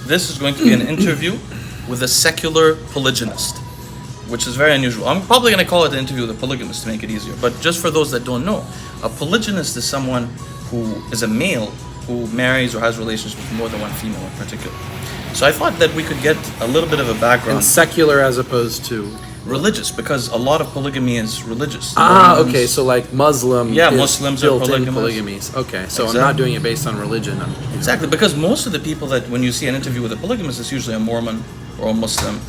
this is going to be an interview with a secular polygynist, which is very unusual. I'm probably going to call it an interview with a polygamist to make it easier. But just for those that don't know, a polygynist is someone who is a male who marries or has relations with more than one female in particular. So I thought that we could get a little bit of a background. And secular as opposed to? Religious, because a lot of polygamy is religious. Okay, so like Muslim. Yeah, Muslims are polygamy. Okay, so exactly. I'm not doing it based on religion. Exactly, because most of the people that when you see an interview with a polygamist, it's usually a Mormon or a Muslim.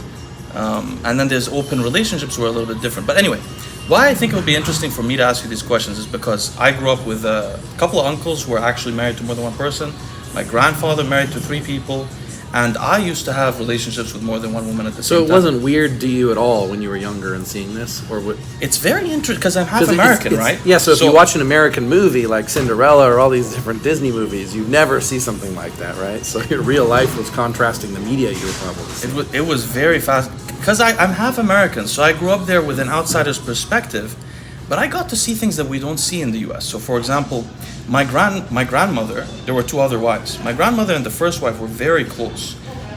And then there's open relationships who are a little bit different. But anyway, why I think it would be interesting for me to ask you these questions is because I grew up with a couple of uncles who were actually married to more than one person. My grandfather married to 3 people. And I used to have relationships with more than one woman at the same time. So it wasn't weird to you at all when you were younger and seeing this? Or what? It's very interesting because I'm half American, right? Yeah, so if you watch an American movie like Cinderella or all these different Disney movies, you never see something like that, right? So your real life was contrasting the media you were probably seeing. It was very fast. Because I'm half American, so I grew up there with an outsider's perspective. But I got to see things that we don't see in the U.S. So, for example, my grandmother, there were 2 other wives. My grandmother and the first wife were very close.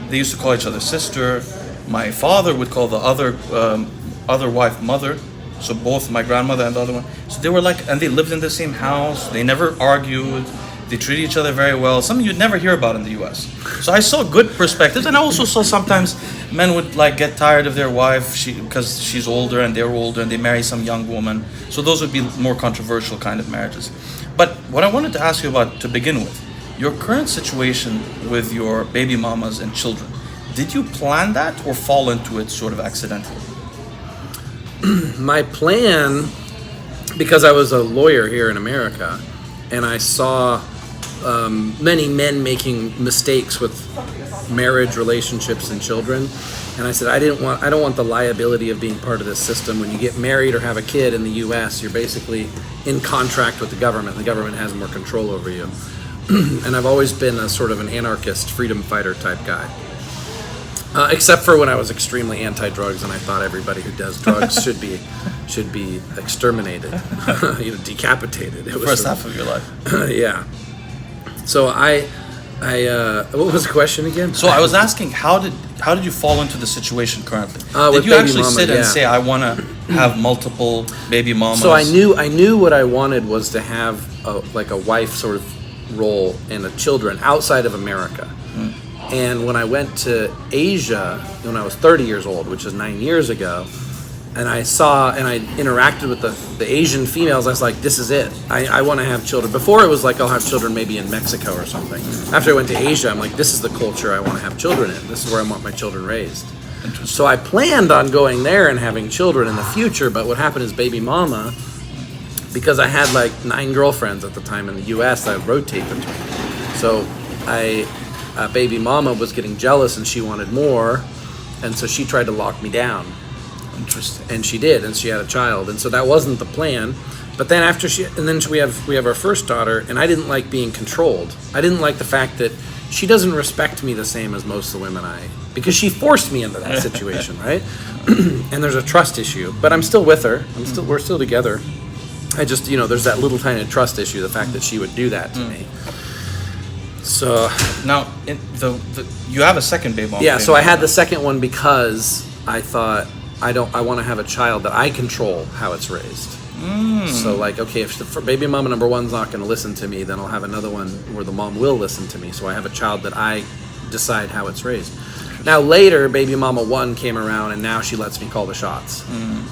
They used to call each other sister. My father would call the other wife mother. So both my grandmother and the other one. So they were like, and they lived in the same house. They never argued. They treated each other very well. Something you'd never hear about in the U.S. So I saw good perspectives, and I also saw sometimes men would like get tired of their wife because she's older and they're older and they marry some young woman. So those would be more controversial kind of marriages. But what I wanted to ask you about to begin with, your current situation with your baby mamas and children, did you plan that or fall into it sort of accidentally? My plan, because I was a lawyer here in America, and I saw many men making mistakes with marriage, relationships, and children. And I said, I don't want the liability of being part of this system. When you get married or have a kid in the U.S., you're basically in contract with the government. The government has more control over you. And I've always been a sort of an anarchist, freedom fighter type guy. Except for when I was extremely anti-drugs, and I thought everybody who does drugs should be exterminated, decapitated. It was first half of your life. Yeah. So I what was the question again? So I was asking, how did you fall into the situation currently? Did you baby actually mama, sit and say, I want to have multiple baby mamas? So I knew what I wanted was to have a wife sort of role and children outside of America. And when I went to Asia when I was 30 years old, which is 9 years ago, and I saw and I interacted with the Asian females, I was like, this is it. I want to have children. Before it was like, I'll have children maybe in Mexico or something. After I went to Asia, I'm like, this is the culture I want to have children in. This is where I want my children raised. So I planned on going there and having children in the future, but what happened is baby mama, because I had like 9 girlfriends at the time in the U.S. that I would rotate between. So baby mama was getting jealous and she wanted more, and so she tried to lock me down. Interesting. And she did, and she had a child, and so that wasn't the plan. But then we have our first daughter, and I didn't like being controlled. I didn't like the fact that she doesn't respect me the same as most of the women because she forced me into that situation, right? And there's a trust issue, but I'm still with her. We're still together. I just, there's that little tiny trust issue, the fact that she would do that to me. So now, you have a second baby mama. Yeah, so I had the second one because I thought I want to have a child that I control how it's raised. So like, okay, if baby mama number 1's not going to listen to me, then I'll have another one where the mom will listen to me. So I have a child that I decide how it's raised. Now later, baby mama 1 came around, and now she lets me call the shots.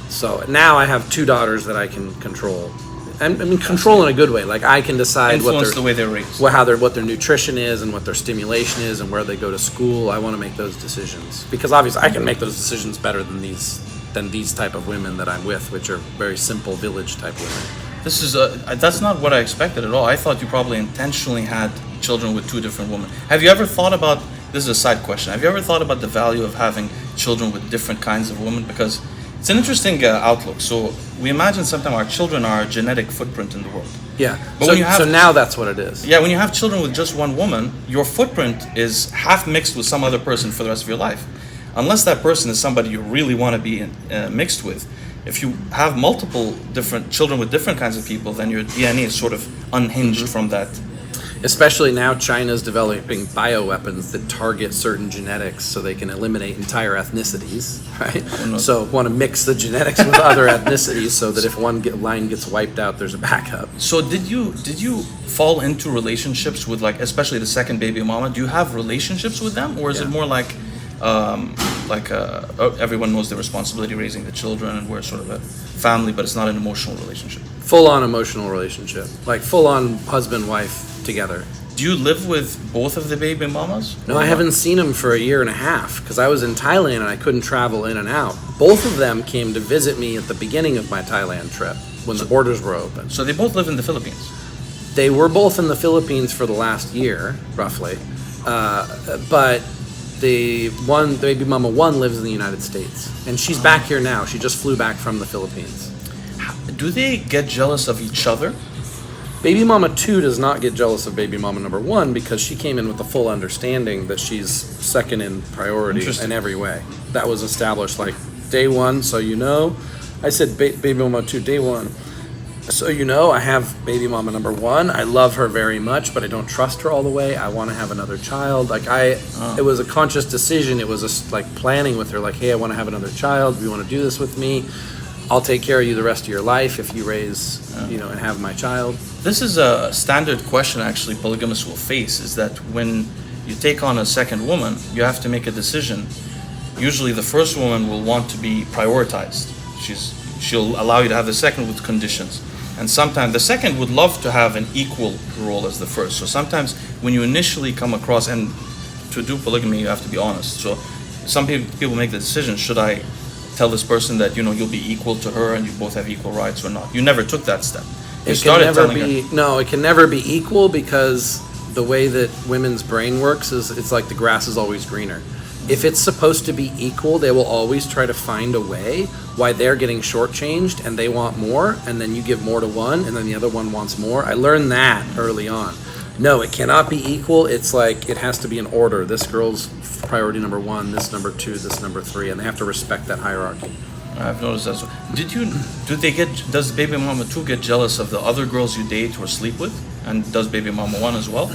So now I have 2 daughters that I can control. I mean, control in a good way. Like I can decide influence the way they're raised, what their nutrition is, and what their stimulation is, and where they go to school. I want to make those decisions because obviously I can make those decisions better than these type of women that I'm with, which are very simple village type women. This is that's not what I expected at all. I thought you probably intentionally had children with 2 different women. Have you ever thought about? This is a side question. Have you ever thought about the value of having children with different kinds of women? Because it's an interesting outlook. So we imagine sometimes our children are a genetic footprint in the world. Yeah. But so now that's what it is. Yeah, when you have children with just one woman, your footprint is half mixed with some other person for the rest of your life. Unless that person is somebody you really want to be mixed with. If you have multiple different children with different kinds of people, then your DNA is sort of unhinged from that. Especially now, China's developing bioweapons that target certain genetics so they can eliminate entire ethnicities, right? So want to mix the genetics with other ethnicities so that if one line gets wiped out, there's a backup. So did you fall into relationships with, like, especially the second baby mama? Do you have relationships with them, or is it more like everyone knows the responsibility raising the children and we're sort of a family, but it's not an emotional relationship? Full-on emotional relationship, like full-on husband-wife together. Do you live with both of the baby mamas? No, I haven't seen them for a year and a half because I was in Thailand and I couldn't travel in and out. Both of them came to visit me at the beginning of my Thailand trip when the borders were open. So they both live in the Philippines? They were both in the Philippines for the last year, roughly. But the baby mama one lives in the United States. And she's back here now. She just flew back from the Philippines. Do they get jealous of each other? Baby mama 2 does not get jealous of baby mama number 1 because she came in with the full understanding that she's second in priority in every way. That was established like day 1, so you know. I said baby mama 2 day 1. So you know, I have baby mama number 1. I love her very much, but I don't trust her all the way. I want to have another child. Like it was a conscious decision. It was like planning with her, like, hey, I want to have another child. Do you want to do this with me? I'll take care of you the rest of your life if you raise, and have my child. This is a standard question actually polygamists will face, is that when you take on a second woman, you have to make a decision. Usually the first woman will want to be prioritized. She'll allow you to have the second with conditions. And sometimes the second would love to have an equal role as the first. So sometimes when you initially come across, and to do polygamy you have to be honest. So some people make the decision, should I tell this person that you'll be equal to her and you both have equal rights or not? You never took that step. It can never be equal because the way that women's brain works is it's like the grass is always greener. If it's supposed to be equal, they will always try to find a way why they're getting shortchanged and they want more, and then you give more to one and then the other one wants more. I learned that early on. No, it cannot be equal. It's like it has to be in order. This girl's priority number 1, this number 2, this number 3, and they have to respect that hierarchy. I've noticed that. Does baby mama 2 get jealous of the other girls you date or sleep with? And does baby mama 1 as well?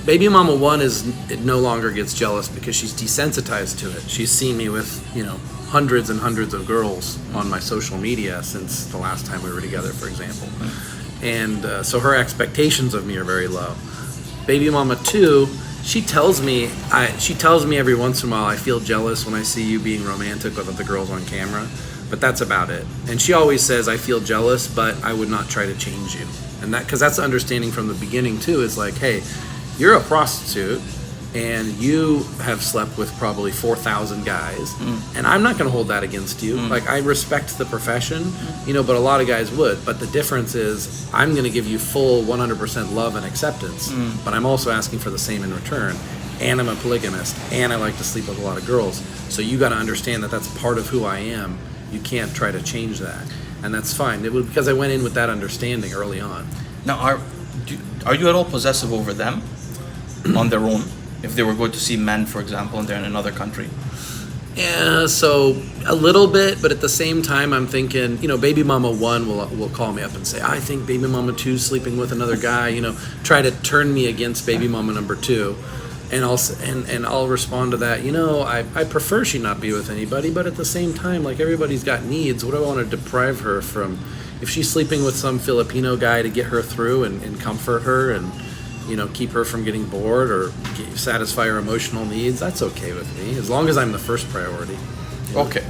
Baby mama 1 no longer gets jealous because she's desensitized to it. She's seen me with, hundreds and hundreds of girls on my social media since the last time we were together, for example. And so her expectations of me are very low. Baby mama 2, she tells me every once in a while, I feel jealous when I see you being romantic with other girls on camera, but that's about it. And she always says, I feel jealous, but I would not try to change you. And because that's the understanding from the beginning too, is like, hey, you're a prostitute and you have slept with probably 4,000 guys, and I'm not going to hold that against you. Like, I respect the profession, but a lot of guys would. But the difference is I'm going to give you full 100% love and acceptance, but I'm also asking for the same in return. And I'm a polygamist, and I like to sleep with a lot of girls. So you got to understand that that's part of who I am. You can't try to change that, and that's fine. It was because I went in with that understanding early on. Now, are you at all possessive over them on their own? If they were going to see men, for example, and they're in another country? Yeah, so a little bit, but at the same time, I'm thinking, baby mama 1 will call me up and say, I think baby mama 2 is sleeping with another guy, try to turn me against baby mama number 2. And I'll respond to that, I prefer she not be with anybody, but at the same time, like, everybody's got needs. What do I want to deprive her from? If she's sleeping with some Filipino guy to get her through and comfort her and keep her from getting bored or satisfy her emotional needs, that's okay with me, as long as I'm the first priority. Okay.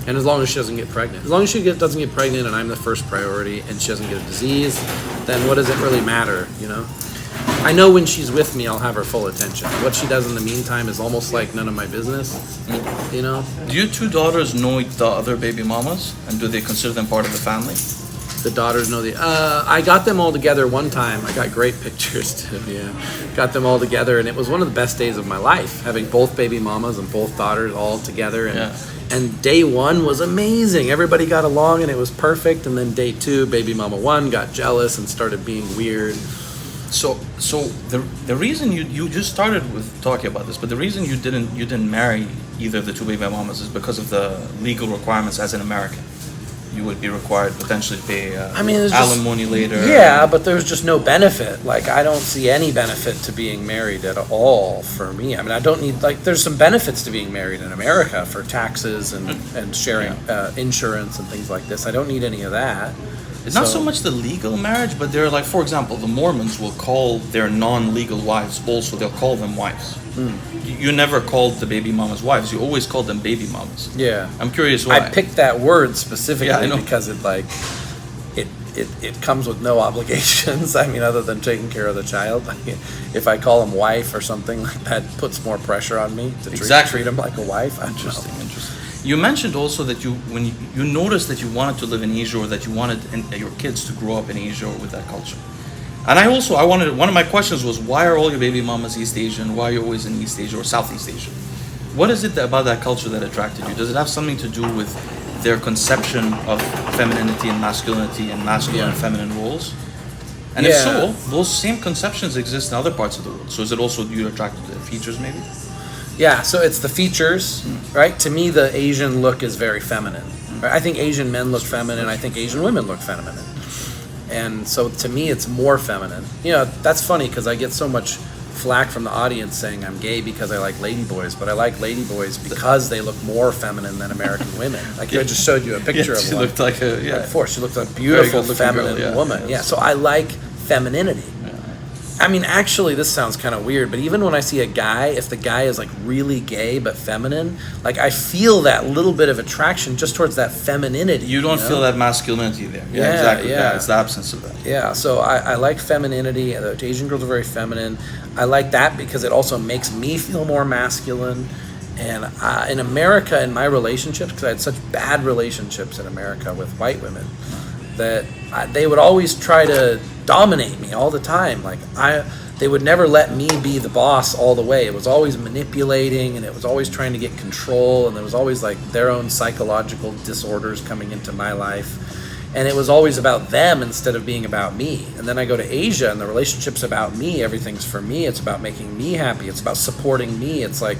And as long as she doesn't get pregnant. As long as she doesn't get pregnant and I'm the first priority and she doesn't get a disease, then what does it really matter, I know when she's with me, I'll have her full attention. What she does in the meantime is almost like none of my business, Do your 2 daughters know the other baby mamas? And do they consider them part of the family? The daughters know I got them all together one time. I got great pictures too, yeah. Got them all together, and it was one of the best days of my life, having both baby mamas and both daughters all together. And day 1 was amazing. Everybody got along, and it was perfect. And then day 2, baby mama 1 got jealous and started being weird. So the reason you just started with talking about this, but the reason you didn't marry either of the 2 baby mamas is because of the legal requirements as an American. you would be required to potentially pay there's alimony later. Yeah, but there's just no benefit. Like, I don't see any benefit to being married at all for me. I mean, I don't need, like, there's some benefits to being married in America for taxes and sharing insurance and things like this. I don't need any of that. It's not so much the legal marriage, but they're like, for example, the Mormons will call their non-legal wives also, they'll call them wives. You never called the baby mamas wives. You always called them baby mamas. Yeah. I'm curious why. I picked that word specifically Yeah, because it comes with no obligations. I mean, other than taking care of the child. Like, if I call him wife or something like that, puts more pressure on me to treat him like a wife. Interesting. You mentioned also that when you noticed that you wanted to live in Asia, or that you wanted your kids to grow up in Asia or with that culture. And one of my questions was, why are all your baby mamas East Asian? Why are you always in East Asia or Southeast Asia? What is it about that culture that attracted you? Does it have something to do with their conception of femininity and masculinity and masculine and feminine roles? And if so, those same conceptions exist in other parts of the world. So is it also you're attracted to the features maybe? Yeah, so it's the features, right? To me, the Asian look is very feminine. Right? I think Asian men look feminine. I think Asian women look feminine. And so to me, it's more feminine. You know, that's funny because I get so much flack from the audience saying I'm gay because I like ladyboys, but I like ladyboys because they look more feminine than American women. Like, I just showed you a picture of one. She looked like before. She looked like a beautiful feminine woman. Yeah, so I like femininity. I mean, actually, this sounds kind of weird, but even when I see a guy, if the guy is like really gay but feminine, like, I feel that little bit of attraction just towards that femininity. You don't feel that masculinity there. Yeah, exactly. Yeah, it's the absence of that. Yeah, so I like femininity. The Asian girls are very feminine. I like that because it also makes me feel more masculine. And in America, in my relationships, because I had such bad relationships in America with white women, that they would always try to dominate me all the time. Like, they would never let me be the boss all the way. It was always manipulating, and it was always trying to get control, and there was always like their own psychological disorders coming into my life, and it was always about them instead of being about me. And then I go to Asia, and the relationship's about me. Everything's for me. It's about making me happy. It's about supporting me. It's like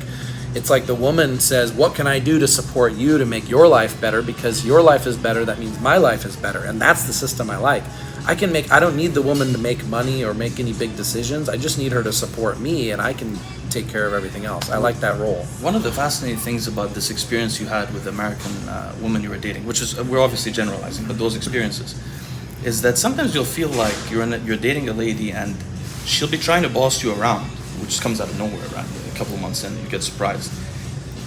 the woman says, what can I do to support you to make your life better? Because your life is better, that means my life is better. And that's the system I like. I don't need the woman to make money or make any big decisions. I just need her to support me, and I can take care of everything else. I like that role. One of the fascinating things about this experience you had with the American woman you were dating, which is, we're obviously generalizing, but those experiences, is that sometimes you'll feel like you're dating a lady and she'll be trying to boss you around, which comes out of nowhere, right? A couple of months in, you get surprised.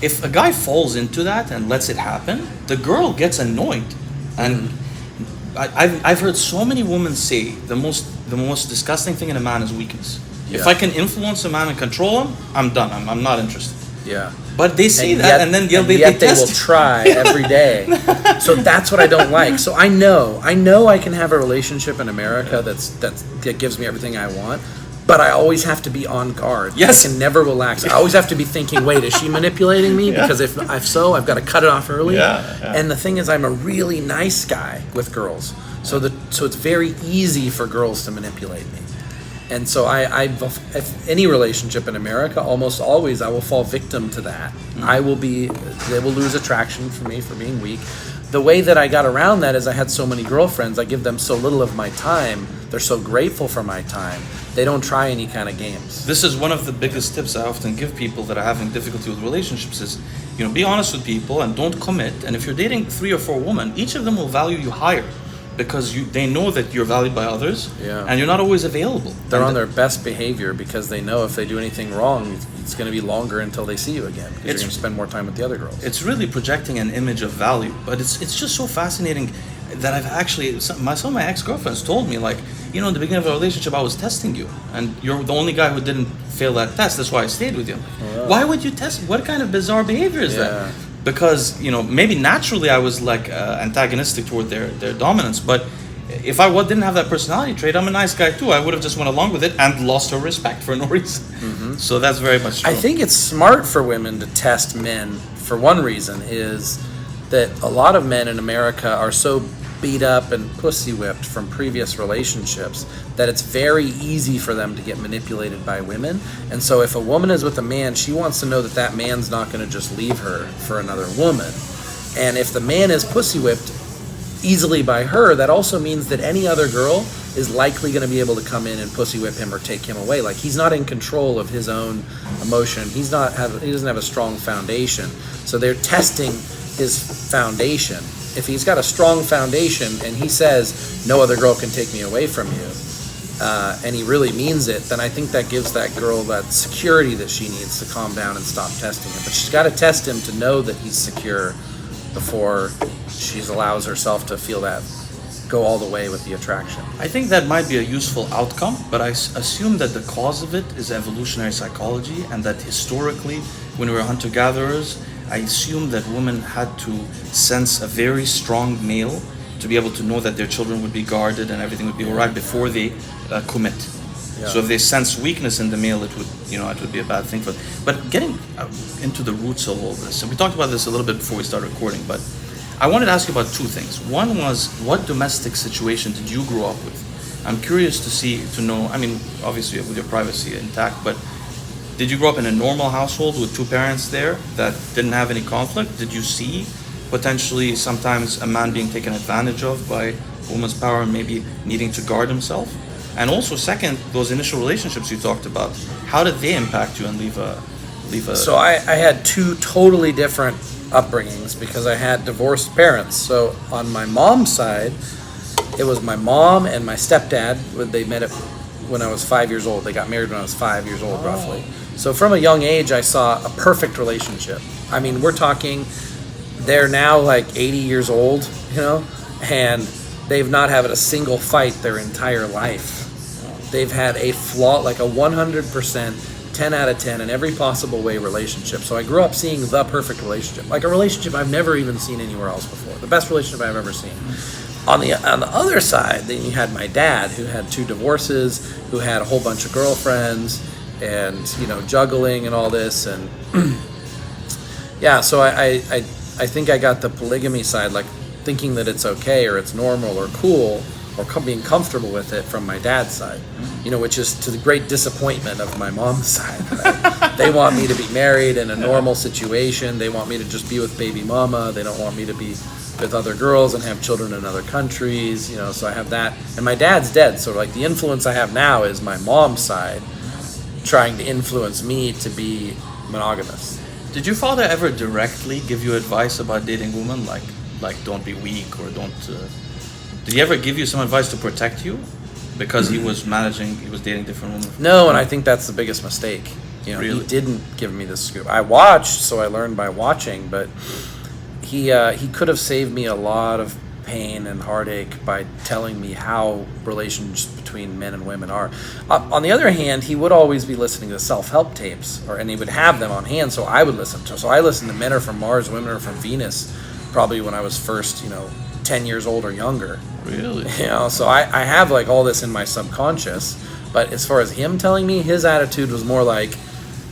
If a guy falls into that and lets it happen, the girl gets annoyed. And I've heard so many women say the most disgusting thing in a man is weakness. Yeah. If I can influence a man and control him, I'm done. I'm not interested. Yeah. But they say that, and then they will try every day. So that's what I don't like. So I know I can have a relationship in America that gives me everything I want. But I always have to be on guard. Yes. I can never relax. I always have to be thinking, wait, is she manipulating me? Because if so, I've got to cut it off early. Yeah. And the thing is, I'm a really nice guy with girls. So it's very easy for girls to manipulate me. And so if any relationship in America, almost always I will fall victim to that. They will lose attraction for me for being weak. The way that I got around that is I had so many girlfriends. I give them so little of my time. They're so grateful for my time. They don't try any kind of games. This is one of the biggest tips I often give people that are having difficulty with relationships is, be honest with people and don't commit. And if you're dating 3 or 4 women, each of them will value you higher because they know that you're valued by others and you're not always available. They're on their best behavior because they know if they do anything wrong, it's going to be longer until they see you again because you're going to spend more time with the other girls. It's really projecting an image of value, but it's just so fascinating that I've actually, some of my ex-girlfriends told me, like, in the beginning of our relationship, I was testing you, and you're the only guy who didn't fail that test. That's why I stayed with you. Why would you test? What kind of bizarre behavior is that? Because, maybe naturally I was like antagonistic toward their dominance, but if I didn't have that personality trait, I'm a nice guy too. I would have just went along with it and lost her respect for no reason. Mm-hmm. So that's very much true. I think it's smart for women to test men for one reason is that a lot of men in America are so beat up and pussy whipped from previous relationships that it's very easy for them to get manipulated by women. And so if a woman is with a man, she wants to know that man's not going to just leave her for another woman. And if the man is pussy whipped, easily by her, that also means that any other girl is likely going to be able to come in and pussy whip him or take him away. Like, he's not in control of his own emotion. He doesn't have a strong foundation. So they're testing his foundation. If he's got a strong foundation and he says, no other girl can take me away from you, and he really means it, then I think that gives that girl that security that she needs to calm down and stop testing him. But she's got to test him to know that he's secure before she allows herself to feel that go all the way with the attraction. I think that might be a useful outcome, but I assume that the cause of it is evolutionary psychology, and that historically, when we were hunter-gatherers, I assume that women had to sense a very strong male to be able to know that their children would be guarded and everything would be all right before they commit. Yeah. So if they sense weakness in the male, it would be a bad thing for them. But getting into the roots of all this, and we talked about this a little bit before we started recording, but I wanted to ask you about two things. One was, what domestic situation did you grow up with? I'm curious to know, I mean, obviously with your privacy intact, but did you grow up in a normal household with two parents there that didn't have any conflict? Did you see potentially sometimes a man being taken advantage of by a woman's power and maybe needing to guard himself? And also, second, those initial relationships you talked about, how did they impact you and leave a... So I had two totally different upbringings because I had divorced parents. So on my mom's side, it was my mom and my stepdad. They met when I was 5 years old. They got married when I was 5 years old, roughly. So from a young age, I saw a perfect relationship. I mean, we're talking, they're now like 80 years old, and they've not had a single fight their entire life. They've had a 100%, 10 out of 10 in every possible way relationship. So I grew up seeing the perfect relationship, like a relationship I've never even seen anywhere else before. The best relationship I've ever seen. On the other side, then you had my dad, who had 2 divorces, who had a whole bunch of girlfriends, and juggling and all this, and yeah. So I think I got the polygamy side, like thinking that it's okay or it's normal or cool or being comfortable with it from my dad's side, which is to the great disappointment of my mom's side. Right? They want me to be married in a normal situation. They want me to just be with baby mama. They don't want me to be with other girls and have children in other countries. So I have that. And my dad's dead. So like the influence I have now is my mom's side trying to influence me to be monogamous. Did your father ever directly give you advice about dating women, like don't be weak or don't... Did he ever give you some advice to protect you? Because he was dating different women? No, and I think that's the biggest mistake. Really? He didn't give me the scoop. I watched, so I learned by watching, but he could have saved me a lot of pain and heartache by telling me how relations between men and women are. On the other hand, he would always be listening to self-help tapes, and he would have them on hand, so I would listen to. So I listened to Men Are From Mars, Women Are From Venus, probably when I was first, 10 years old or younger. Really? So I have like all this in my subconscious, but as far as him telling me, his attitude was more like,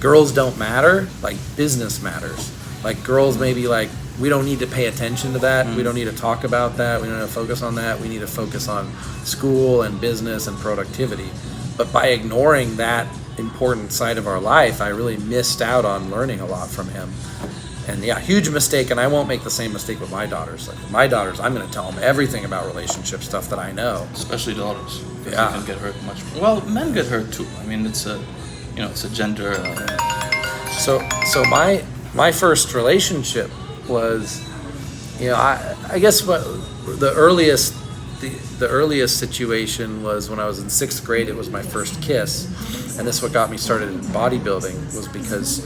girls don't matter, like business matters. Like girls maybe like, we don't need to pay attention to that. We don't need to talk about that. We don't need to focus on that. We need to focus on school and business and productivity. But by ignoring that important side of our life, I really missed out on learning a lot from him. And yeah, huge mistake, and I won't make the same mistake with my daughters. Like with my daughters, I'm going to tell them everything about relationship stuff that I know. Especially daughters. Yeah. They can get hurt much more. Well, men get hurt too. I mean, it's a gender... So my first relationship was, I guess what the earliest situation was when I was in 6th grade. It was my first kiss, and this is what got me started in bodybuilding, was because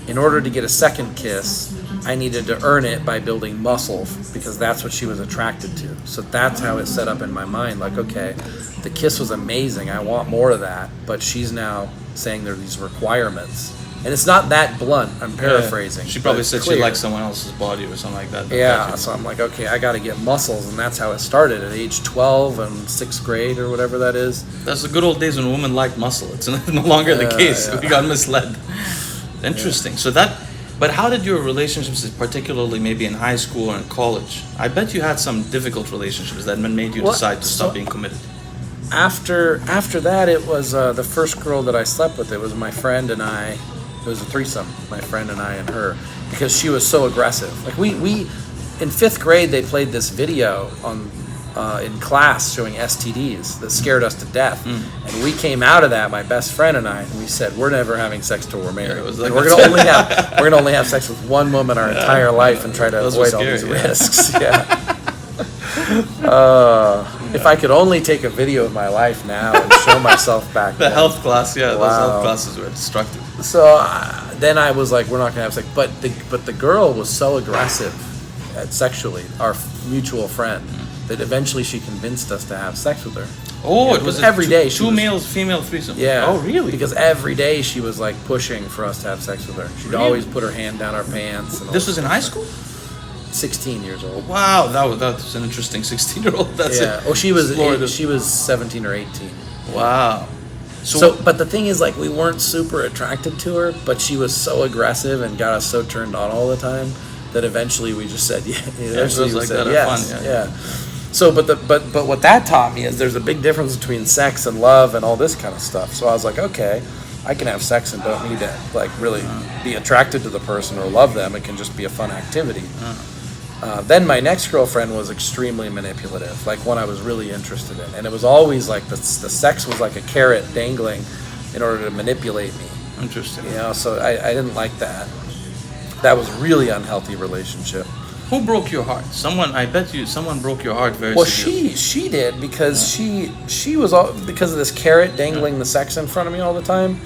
in order to get a second kiss, I needed to earn it by building muscle, because that's what she was attracted to. So that's how it set up in my mind, like, okay, the kiss was amazing, I want more of that, but she's now saying there are these requirements. And it's not that blunt, I'm paraphrasing. Yeah. She probably said she liked someone else's body or something like that. Yeah, so I'm like, okay, I got to get muscles, and that's how it started at age 12 and 6th grade or whatever that is. That's the good old days when women liked muscle. It's no longer the case. Yeah. We got misled. Interesting. Yeah. But how did your relationships, particularly maybe in high school or in college, I bet you had some difficult relationships that made you decide to stop being committed. After that, it was the first girl that I slept with. It was my friend and I. It was a threesome, my friend and I and her, because she was so aggressive. Like we in 5th grade, they played this video on in class showing STDs that scared us to death. And we came out of that, my best friend and I, and we said, we're never having sex till we're married. Yeah, like we're gonna only have sex with one woman our entire life and try to avoid all these risks. If I could only take a video of my life now and show myself back the then. health class, those Wow. health classes were destructive. So then I was like, we're not gonna have sex. But the girl was so aggressive sexually, our mutual friend, that eventually she convinced us to have sex with her. Oh, Yeah, it was every day. two males, female threesome. Yeah. Oh, really? Because every day she was like pushing for us to have sex with her. She'd Really? always put her hand down our pants. And all This was in stuff. high school? 16 years old. Wow, that's an interesting 16-year-old. That's Yeah. it. Oh, she was Florida. she was 17 or 18. Wow. So, but the thing is, like, we weren't super attracted to her, but she was so aggressive and got us so turned on all the time that eventually we just said, eventually we like said that, yes. fun, yeah. So, but what that taught me is there's a big difference between sex and love and all this kind of stuff. So I was like, okay, I can have sex and don't need to like really be attracted to the person or love them. It can just be a fun activity. Then my next girlfriend was extremely manipulative, like one I was really interested in, and it was always like the sex was like a carrot dangling in order to manipulate me. Interesting. You know, so I didn't like that. That was really unhealthy relationship. Who broke your heart? I bet you someone broke your heart very Well, severely. she did because she was all because of this carrot dangling the sex in front of me all the time.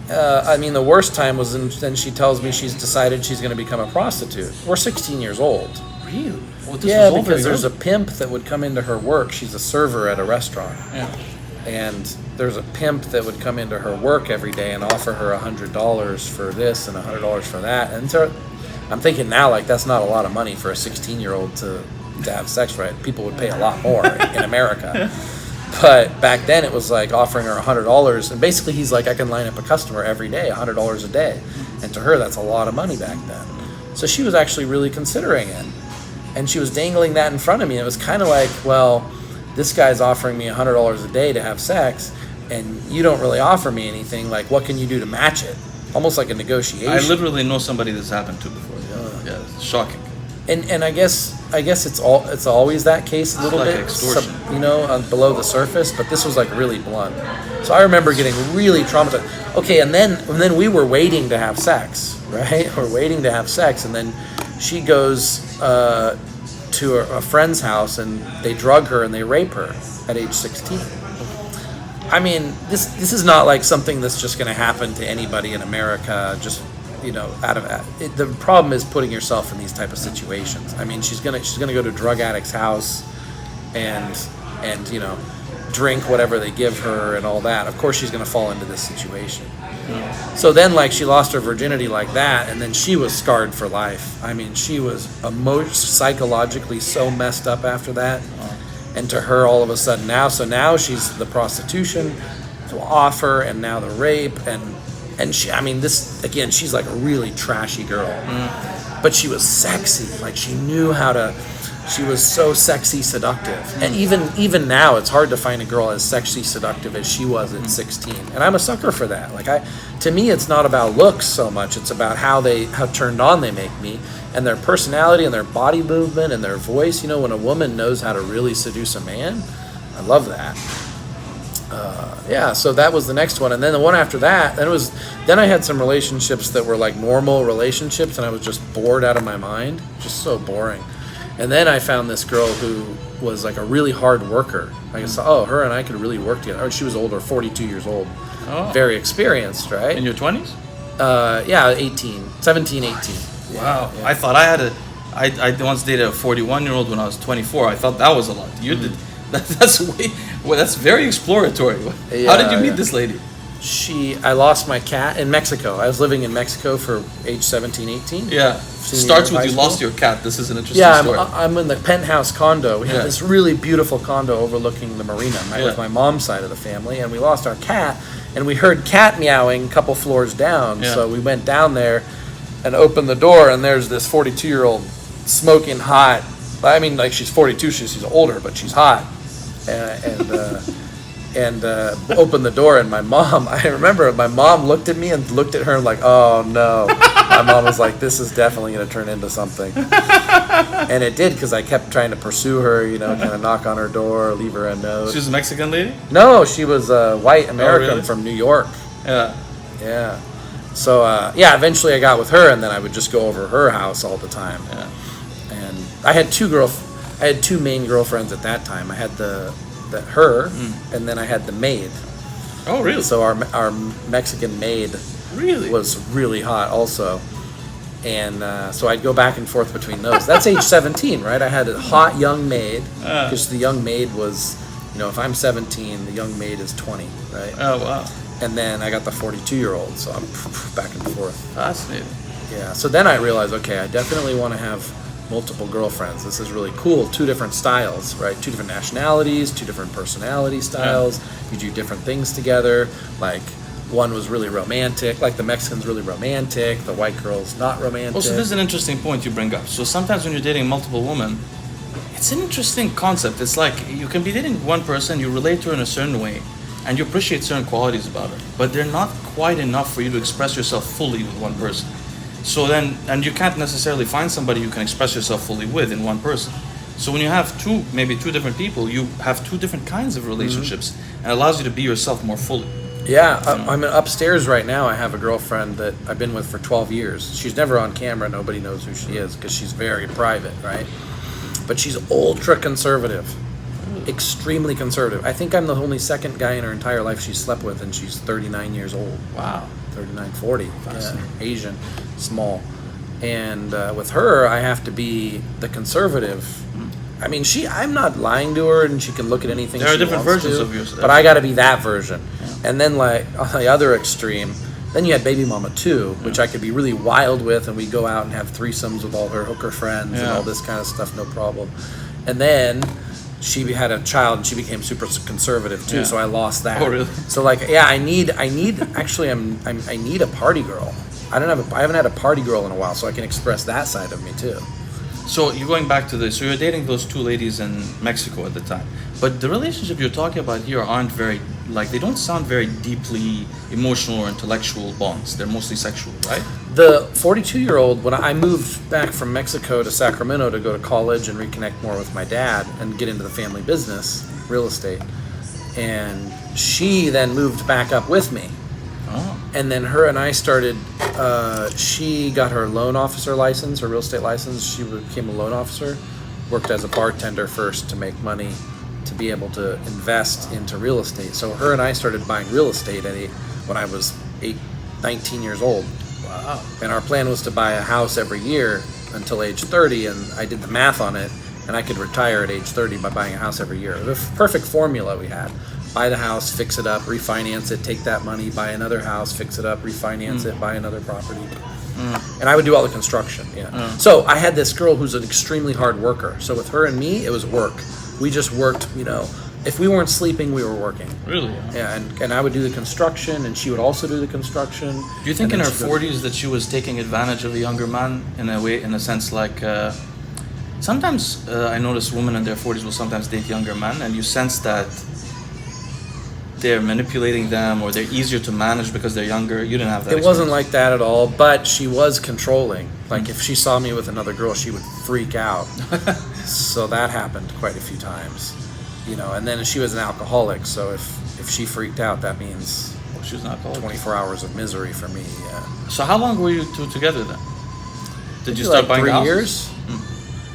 I mean, the worst time was then she tells me she's decided she's going to become a prostitute. We're 16 years old. Really? Well, this Yeah, was all because very there's a early. pimp that would come into her work. She's a server at a restaurant. Yeah. And there's a pimp that would come into her work every day and offer her $100 for this and $100 for that. And so I'm thinking now, like, that's not a lot of money for a 16-year-old to have sex, right? People would pay a lot more in America. But back then it was like offering her $100. And basically he's like, I can line up a customer every day, $100 a day. And to her, that's a lot of money back then. So she was actually really considering it. And she was dangling that in front of me. And it was kind of like, well, this guy's offering me $100 a day to have sex, and you don't really offer me anything. Like, what can you do to match it? Almost like a negotiation. I literally know somebody this happened to before. Yeah, it's shocking. And I guess it's always that case a little Like bit, extortion. below the surface. But this was like really blunt. So I remember getting really traumatized. Okay, and then we were waiting to have sex, right? We're waiting to have sex, and then she goes to a friend's house, and they drug her and they rape her at age 16. I mean, this is not like something that's just going to happen to anybody in America. Just the problem is putting yourself in these type of situations. I mean, she's gonna go to a drug addict's house, and drink whatever they give her and all that. Of course, she's gonna fall into this situation. So then, like, she lost her virginity like that, and then she was scarred for life. I mean, she was psychologically so messed up after that. And to her, all of a sudden now she's the prostitution to offer, and now the rape, and she, I mean, this again, she's like a really trashy girl, but she was sexy. Like, she knew how to. She was so sexy, seductive, and even now, it's hard to find a girl as sexy, seductive as she was at 16. And I'm a sucker for that. Like, to me, it's not about looks so much. It's about how turned on they make me, and their personality, and their body movement, and their voice. You know, when a woman knows how to really seduce a man, I love that. So that was the next one, and then the one after that, then I had some relationships that were like normal relationships, and I was just bored out of my mind, just so boring. And then I found this girl who was like a really hard worker. I saw, her and I could really work together. She was older, 42 years old, very experienced, right? In your 20s? 17, 18. Wow. Yeah. I thought I once dated a 41-year-old when I was 24. I thought that was a lot. You did. That's very exploratory. How did you meet this lady? I lost my cat in Mexico. I was living in Mexico for age 17, 18. Yeah. Starts with you lost your cat. This is an interesting story. Yeah, I'm in the penthouse condo. We had this really beautiful condo overlooking the marina, with my mom's side of the family, and we lost our cat, and we heard cat meowing a couple floors down. Yeah. So we went down there and opened the door, and there's this 42-year-old smoking hot. I mean, like, she's 42, she's older, but she's hot. and opened the door, and I remember my mom looked at me and looked at her like, oh no. My mom was like, this is definitely going to turn into something. And it did, because I kept trying to pursue her, kind of knock on her door, leave her a note. She was a Mexican lady? No, she was a white American really? from New York. Yeah. Yeah. So, eventually I got with her, and then I would just go over her house all the time. Yeah. And I had two main girlfriends at that time. I had her, and then I had the maid. Oh, really? So our Mexican maid was really hot also. And so I'd go back and forth between those. That's age 17, right? I had a hot young maid, because the young maid was, if I'm 17, the young maid is 20, right? Oh, wow. And then I got the 42-year-old, so I'm back and forth. Fascinating. Yeah, so then I realized, okay, I definitely want to have multiple girlfriends. This is really cool. 2 different styles, right? 2 different nationalities, 2 different personality styles. Yeah. You do different things together. Like, one was really romantic, like the Mexican's really romantic, the white girl's not romantic. Also, this is an interesting point you bring up. So sometimes when you're dating multiple women, it's an interesting concept. It's like you can be dating one person, you relate to her in a certain way, and you appreciate certain qualities about her, but they're not quite enough for you to express yourself fully with one person. So then, and you can't necessarily find somebody you can express yourself fully with in one person. So when you have maybe two different people, you have 2 different kinds of relationships, and it allows you to be yourself more fully. Yeah, I'm upstairs right now. I have a girlfriend that I've been with for 12 years. She's never on camera. Nobody knows who she is because she's very private, right? But she's ultra conservative, extremely conservative. I think I'm the only second guy in her entire life she's slept with, and she's 39 years old. Wow. 39, 40. Yeah, Asian, small. And with her, I have to be the conservative. I mean, I'm not lying to her, and she can look at anything she wants to. There are different versions of yourself. But I got to be that version. Yeah. And then, like, on the other extreme, then you had Baby Mama 2, which I could be really wild with, and we'd go out and have threesomes with all her hooker friends and all this kind of stuff, no problem. And then she had a child, and she became super conservative too, so I lost that. Oh, really? So, like, yeah, I need a party girl. I haven't had a party girl in a while, so I can express that side of me too. So you're going back to this. So you're dating those 2 ladies in Mexico at the time, but the relationship you're talking about here aren't very, like, they don't sound very deeply emotional or intellectual bonds. They're mostly sexual, right? The 42-year-old, when I moved back from Mexico to Sacramento to go to college and reconnect more with my dad and get into the family business, real estate, and she then moved back up with me. Oh. And then her and I started, she got her loan officer license, her real estate license. She became a loan officer, worked as a bartender first to make money to be able to invest into real estate. So her and I started buying real estate when I was 19 years old. Wow. And our plan was to buy a house every year until age 30, and I did the math on it, and I could retire at age 30 by buying a house every year. The perfect formula we had. Buy the house, fix it up, refinance it, take that money, buy another house, fix it up, refinance it, buy another property. And I would do all the construction, So I had this girl who's an extremely hard worker. So with her and me, it was work. We just worked, if we weren't sleeping, we were working. Really? Yeah, and I would do the construction, and she would also do the construction. Do you think in her 40s that she was taking advantage of a younger man in a way, in a sense, like, sometimes I notice women in their 40s will sometimes date younger men, and you sense that they're manipulating them or they're easier to manage because they're younger? You didn't have that. It wasn't like that at all, but she was controlling. Like, if she saw me with another girl, she would freak out. So that happened quite a few times, and then she was an alcoholic, so if she freaked out, that means she was an alcoholic. 24 hours of misery for me. So how long were you 2 together then? Did you start buying 3 houses? years?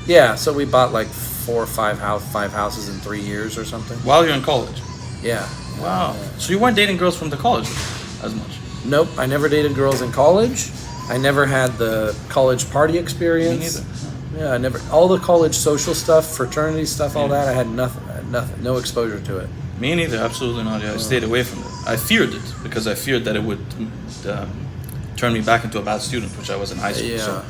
Yeah, so we bought like 4 or 5 houses in 3 years or something. While you're in college? Yeah. Wow. So you weren't dating girls from the college as much? Nope, I never dated girls in college. I never had the college party experience. Me neither. Yeah, I never. All the college social stuff, fraternity stuff, all that, I had nothing, no exposure to it. Me neither, absolutely not. I stayed away from it. I feared it because I feared that it would turn me back into a bad student, which I was in high school. Yeah. So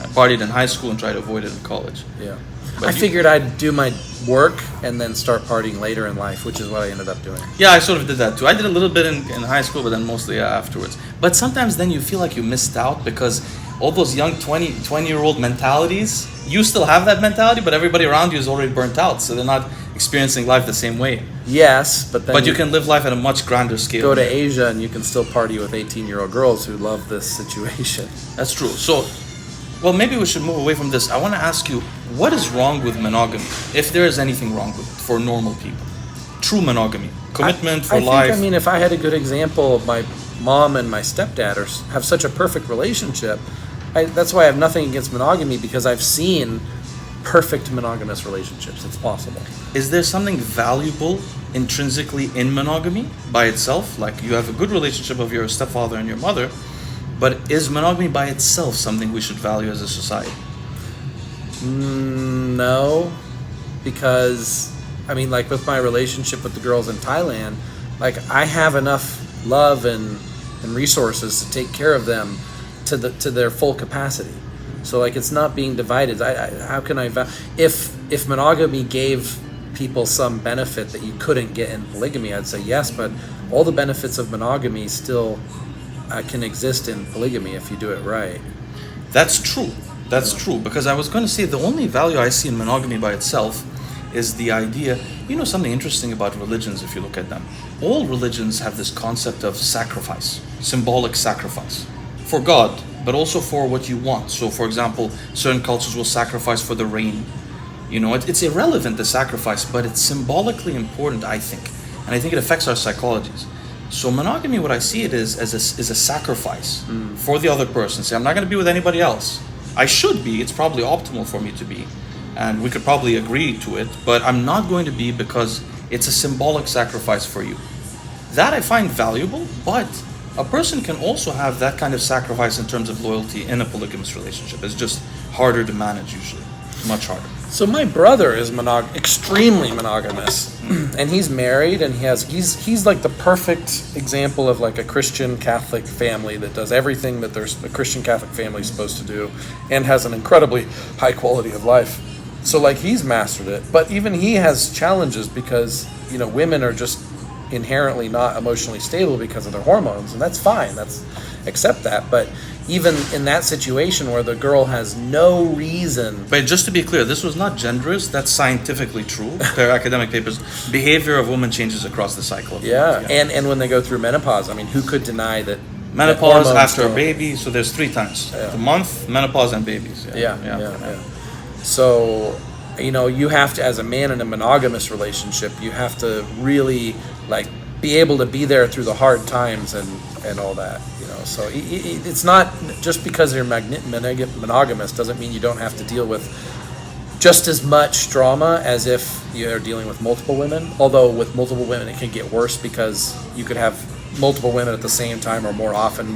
I partied in high school and tried to avoid it in college. Yeah. But I figured I'd do my work and then start partying later in life, which is what I ended up doing. Yeah, I sort of did that too. I did a little bit in high school, but then mostly afterwards. But sometimes then you feel like you missed out because all those young 20-year-old mentalities, you still have that mentality, but everybody around you is already burnt out. So they're not experiencing life the same way. Yes, but then But you can live life at a much grander scale. go to Asia and you can still party with 18-year-old girls who love this situation. That's true. So, well, maybe we should move away from this. I want to ask you, what is wrong with monogamy? If there is anything wrong with it for normal people. True monogamy. Commitment for life. I mean, if I had a good example of my mom and my stepdad have such a perfect relationship, that's why I have nothing against monogamy, because I've seen perfect monogamous relationships. It's possible. Is there something valuable intrinsically in monogamy by itself? Like you have a good relationship of your stepfather and your mother, but is monogamy by itself something we should value as a society? No, because I mean, like with my relationship with the girls in Thailand, like I have enough love and resources to take care of them to their full capacity. So like it's not being divided. How can I if monogamy gave people some benefit that you couldn't get in polygamy, I'd say yes, but all the benefits of monogamy still can exist in polygamy if you do it right. That's true. That's true, because I was going to say the only value I see in monogamy by itself is the idea, something interesting about religions if you look at them. All religions have this concept of sacrifice, symbolic sacrifice, for God, but also for what you want. So for example, certain cultures will sacrifice for the rain. It's irrelevant, the sacrifice, but it's symbolically important, I think. And I think it affects our psychologies. So monogamy, what I see it is a sacrifice for the other person. Say, I'm not going to be with anybody else. I should be, it's probably optimal for me to be. And we could probably agree to it, but I'm not going to be because it's a symbolic sacrifice for you. That I find valuable, but a person can also have that kind of sacrifice in terms of loyalty in a polygamous relationship. It's just harder to manage usually, much harder. So my brother is extremely monogamous, and he's married, and he's like the perfect example of like a Christian Catholic family that does everything that there's a Christian Catholic family is supposed to do, and has an incredibly high quality of life. So like he's mastered it, but even he has challenges because women are just inherently not emotionally stable because of their hormones, and that's fine. Accept that, but even in that situation where the girl has no reason. But just to be clear, this was not genderist. That's scientifically true. There are academic papers. Behavior of women changes across the cycle of yeah. And when they go through menopause, I mean, who could deny that? Menopause after a baby, so there's 3 times. Yeah. The month, menopause, and babies. Yeah. So, you have to, as a man in a monogamous relationship, you have to really like be able to be there through the hard times and all that. So it's not just because you're monogamous doesn't mean you don't have to deal with just as much drama as if you're dealing with multiple women. Although with multiple women it can get worse because you could have multiple women at the same time or more often,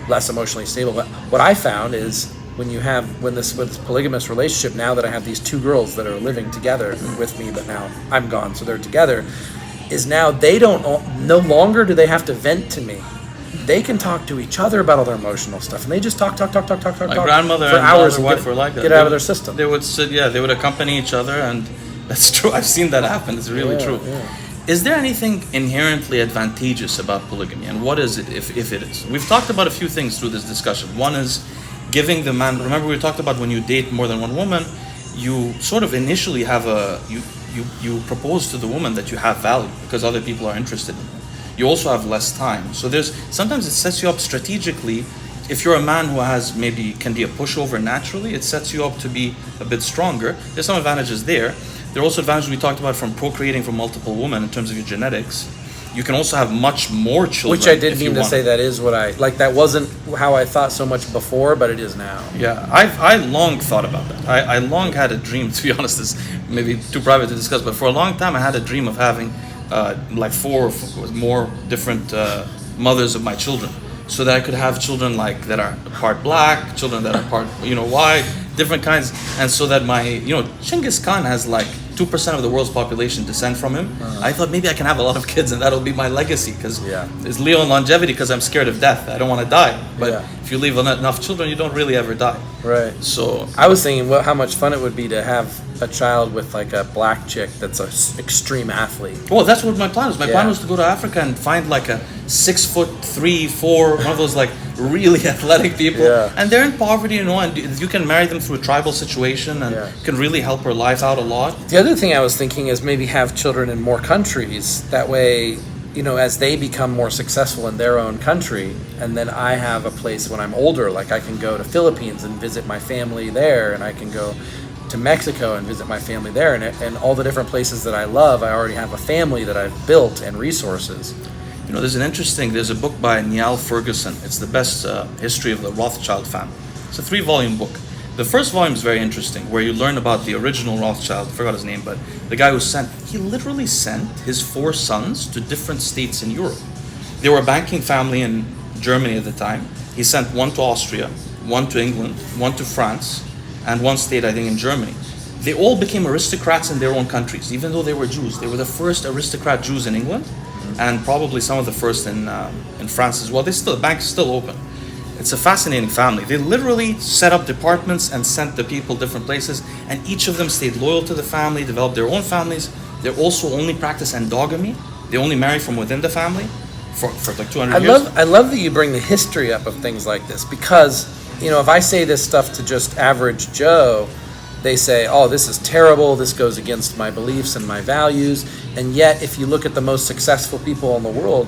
less emotionally stable. But what I found is with this polygamous relationship, now that I have these 2 girls that are living together with me, but now I'm gone, so they're together, is now no longer do they have to vent to me. They can talk to each other about all their emotional stuff, and they just talk My grandmother for and hours wife were like that. Get out of their system. They would sit, they would accompany each other, and that's true. I've seen that happen. It's really true. Yeah. Is there anything inherently advantageous about polygamy, and what is it if it is? We've talked about a few things through this discussion. One is giving the man. Remember, we talked about when you date more than one woman, you sort of initially have you propose to the woman that you have value because other people are interested in you. You also have less time. So sometimes it sets you up strategically. If you're a man who can be a pushover naturally, it sets you up to be a bit stronger. There's some advantages there. There are also advantages we talked about from procreating from multiple women in terms of your genetics. You can also have much more children. Which I did mean to say that is what that wasn't how I thought so much before, but it is now. Yeah, I long thought about that. I long had a dream, to be honest, it's maybe too private to discuss, but for a long time I had a dream of having 4 or more different mothers of my children, so that I could have children that are part black, children that are part white, different kinds, and so that my Genghis Khan has 2% of the world's population descend from him. I thought maybe I can have a lot of kids and that'll be my legacy, because it's Leo in longevity, because I'm scared of death. I don't want to die, but if you leave enough children, you don't really ever die. Right. So I was thinking how much fun it would be to have a child with a black chick that's an extreme athlete. Well, that's what my plan was. My plan was to go to Africa and find 6'3", 4", one of those like really athletic people, and they're in poverty, and you can marry them through a tribal situation and can really help her life out a lot. The other thing I was thinking is maybe have children in more countries. That way, as they become more successful in their own country, and then I have a place when I'm older, like I can go to Philippines and visit my family there, and I can go to Mexico and visit my family there, and all the different places that I love, I already have a family that I've built and resources. There's a book by Niall Ferguson. It's the best history of the Rothschild family. It's a 3-volume book. The first volume is very interesting, where you learn about the original Rothschild, I forgot his name, but the guy he literally sent his 4 sons to different states in Europe. They were a banking family in Germany at the time. He sent one to Austria, one to England, one to France, and one state, I think, in Germany. They all became aristocrats in their own countries, even though they were Jews. They were the first aristocrat Jews in England, and probably some of the first in France as well. The bank is still open. It's a fascinating family. They literally set up departments and sent the people different places, and each of them stayed loyal to the family, developed their own families. They also only practice endogamy. They only marry from within the family for like 200 years. I love that you bring the history up of things like this, because if I say this stuff to just average Joe, they say, oh, this is terrible, this goes against my beliefs and my values. And yet, if you look at the most successful people in the world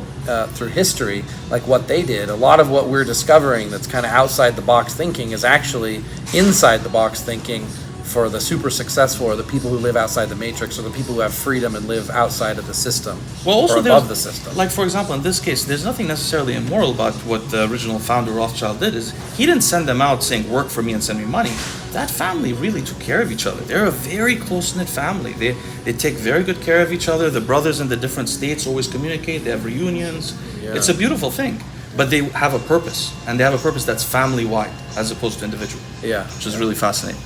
through history, like what they did, a lot of what we're discovering that's kind of outside the box thinking is actually inside the box thinking for the super successful, or the people who live outside the matrix, or the people who have freedom and live outside of the system, or above the system. Like, for example, in this case, there's nothing necessarily immoral about what the original founder Rothschild did. Is he didn't send them out saying, work for me and send me money. That family really took care of each other. They're a very close-knit family. They take very good care of each other. The brothers in the different states always communicate. They have reunions. It's a beautiful thing. But they have a purpose, and they have a purpose that's family-wide as opposed to individual. Which is really fascinating.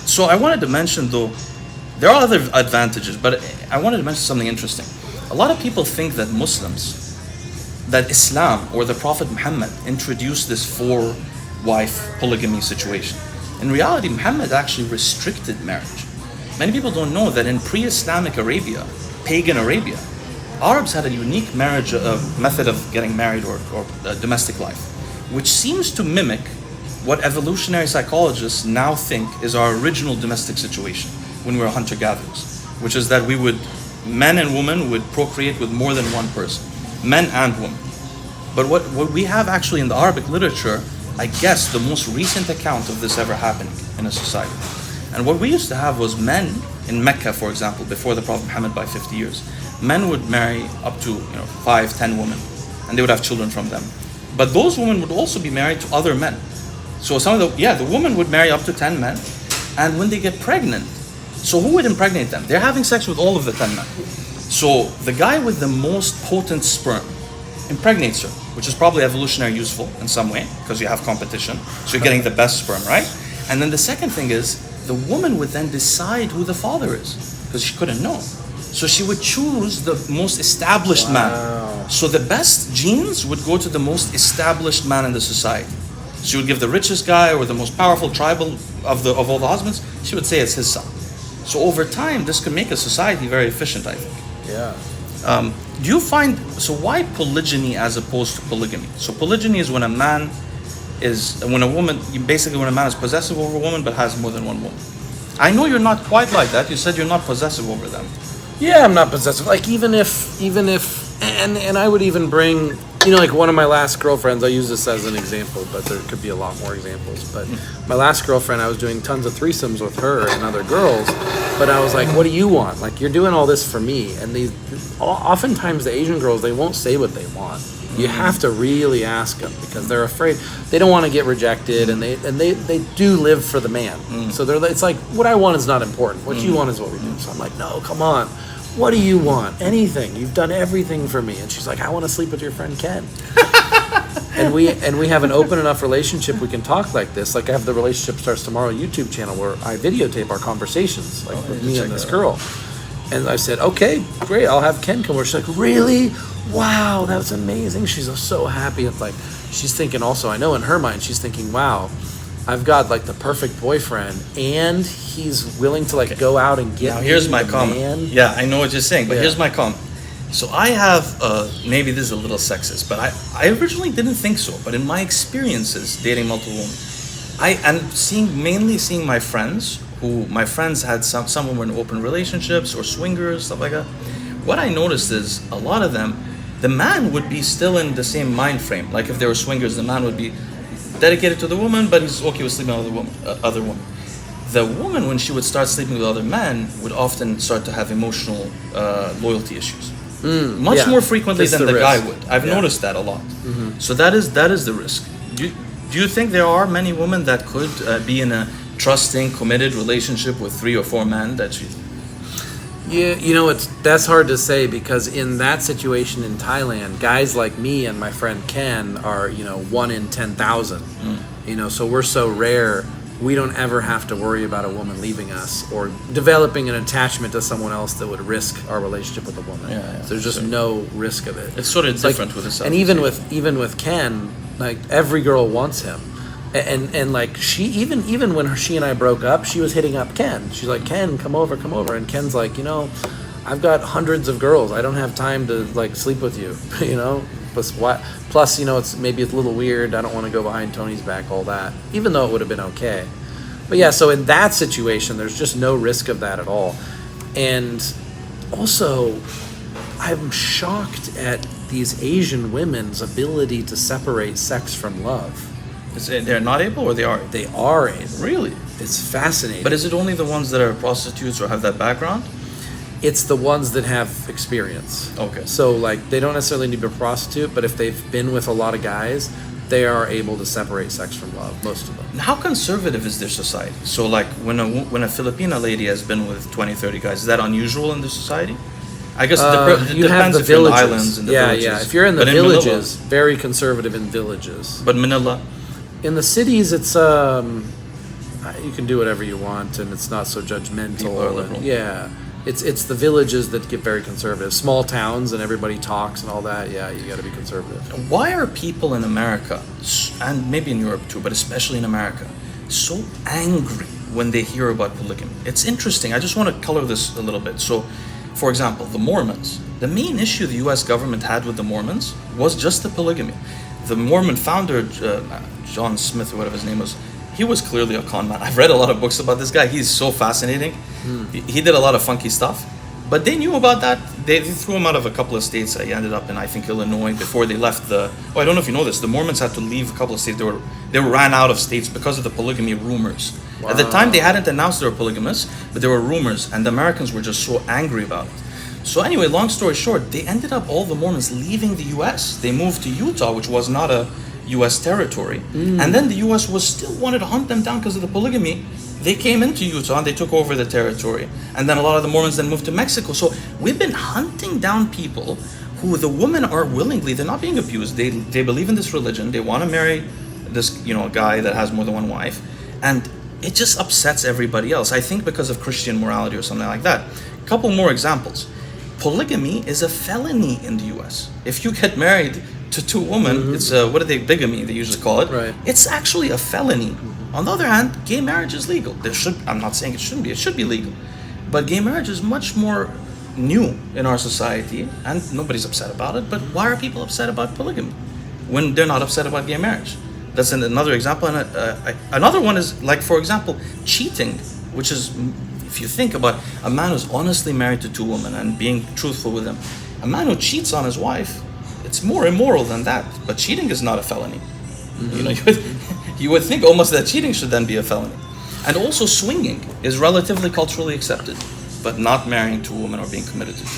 So I wanted to mention, though, there are other advantages, but I wanted to mention something interesting. A lot of people think that that Islam or the Prophet Muhammad introduced this 4-wife polygamy situation. In reality, Muhammad actually restricted marriage. Many people don't know that in pre-Islamic Arabia, pagan Arabia, Arabs had a unique marriage method of getting married or domestic life, which seems to mimic what evolutionary psychologists now think is our original domestic situation when we were hunter-gatherers, which is that men and women would procreate with more than one person, men and women. But what we have actually in the Arabic literature, I guess the most recent account of this ever happening in a society. And what we used to have was men in Mecca, for example, before the Prophet Muhammad by 50 years, men would marry up to 5, 10 women, and they would have children from them. But those women would also be married to other men. So the woman would marry up to 10 men, and when they get pregnant, so who would impregnate them? They're having sex with all of the 10 men. So the guy with the most potent sperm impregnates her, which is probably evolutionary useful in some way, because you have competition, so you're getting the best sperm, right? And then the second thing is, the woman would then decide who the father is, because she couldn't know. So she would choose the most established man. So the best genes would go to the most established man in the society. She would give the richest guy or the most powerful tribal of all the husbands, she would say it's his son. So over time, this could make a society very efficient, I think. Do you find, why polygyny as opposed to polygamy? So polygyny is when a man is possessive over a woman but has more than one woman. I know you're not quite like that. You said you're not possessive over them. Yeah, I'm not possessive. Like even if, and I would even bring, like one of my last girlfriends, I use this as an example, but there could be a lot more examples. But my last girlfriend, I was doing tons of threesomes with her and other girls, but I was like, what do you want? Like, you're doing all this for me. And oftentimes the Asian girls, they won't say what they want. You have to really ask them, because they're afraid. They don't want to get rejected, and they do live for the man. So it's like, what I want is not important. What you want is what we do. So I'm like, no, come on. What do you want? Anything. You've done everything for me. And she's like, I want to sleep with your friend Ken. and we have an open enough relationship we can talk like this. Like I have the Relationship Starts Tomorrow YouTube channel where I videotape our conversations, like with me and this girl. And I said, okay, great, I'll have Ken come over. She's like, really? Wow, that's amazing. She's so happy. It's like, she's thinking also, I know in her mind, she's thinking, wow, I've got like the perfect boyfriend, and he's willing to like go out and get. Now here's my comment. Yeah, I know what you're saying, but here's my comment. So I have, maybe this is a little sexist, but I originally didn't think so. But in my experiences dating multiple women, mainly seeing my friends, my friends had some were in open relationships or swingers, stuff like that. What I noticed is a lot of them, the man would be still in the same mind frame. Like if they were swingers, the man would be dedicated to the woman, but he's okay with sleeping with other women. The woman, when she would start sleeping with other men, would often start to have emotional loyalty issues. Much more frequently than the guy would. I've noticed that a lot. So that is the risk. Do you think there are many women that could be in a trusting, committed relationship with 3 or 4 men that she... Yeah, that's hard to say, because in that situation in Thailand, guys like me and my friend Ken are 1 in 10,000. So we're so rare. We don't ever have to worry about a woman leaving us or developing an attachment to someone else that would risk our relationship with a woman. So there's just no risk of it. It's sort of different with this. And even with Ken, like every girl wants him. And like even when she and I broke up, she was hitting up Ken. She's like, Ken, come over. And Ken's like, I've got hundreds of girls. I don't have time to like sleep with you, Plus, it's maybe it's a little weird. I don't want to go behind Tony's back, all that. Even though it would have been okay. But yeah, so in that situation, there's just no risk of that at all. And also, I'm shocked at these Asian women's ability to separate sex from love. They're not able, or they are? They are able. Really? It's fascinating. But is it only the ones that are prostitutes or have that background? It's the ones that have experience. Okay. So, like, they don't necessarily need to be a prostitute, but if they've been with a lot of guys, they are able to separate sex from love, most of them. How conservative is their society? So, like, when a Filipina lady has been with 20, 30 guys, is that unusual in the society? I guess it depends if you're in the islands and the villages. Yeah. If you're in the villages, very conservative in villages. But Manila? In the cities, it's you can do whatever you want, and it's not so judgmental. People are liberal. Yeah. It's the villages that get very conservative. Small towns and everybody talks and all that. Yeah, you got to be conservative. Why are people in America, and maybe in Europe too, but especially in America, so angry when they hear about polygamy? It's interesting. I just want to color this a little bit. So, for example, the Mormons. The main issue the U.S. government had with the Mormons was just the polygamy. The Mormon founder, John Smith, or whatever his name was, he was clearly a con man. I've read a lot of books about this guy. He's so fascinating. He did a lot of funky stuff. But they knew about that. They threw him out of a couple of states. He ended up in, I think, Illinois before they left the... Oh, I don't know if you know this. The Mormons had to leave a couple of states. They ran out of states because of the polygamy rumors. Wow. At the time, they hadn't announced they were polygamists, but there were rumors, and the Americans were just so angry about it. So anyway, long story short, they ended up, all the Mormons, leaving the U.S. They moved to Utah, which was not a U.S. territory. And then the U.S. still wanted to hunt them down because of the polygamy. They came into Utah and they took over the territory. And then a lot of the Mormons then moved to Mexico. So we've been hunting down people who the women are willingly, they're not being abused. They believe in this religion. They want to marry this, a guy that has more than one wife. And it just upsets everybody else. I think because of Christian morality or something like that. A couple more examples. Polygamy is a felony in the U.S. If you get married to 2 women, it's bigamy, they usually call it. Right. It's actually a felony. On the other hand, gay marriage is legal. I'm not saying it shouldn't be, it should be legal. But gay marriage is much more new in our society, and nobody's upset about it. But why are people upset about polygamy when they're not upset about gay marriage? That's another example. And another one is, like, for example, cheating, which is, if you think about a man who's honestly married to 2 women and being truthful with them, a man who cheats on his wife, it's more immoral than that. But cheating is not a felony. You would think almost that cheating should then be a felony. And also swinging is relatively culturally accepted, but not marrying 2 women or being committed to 2.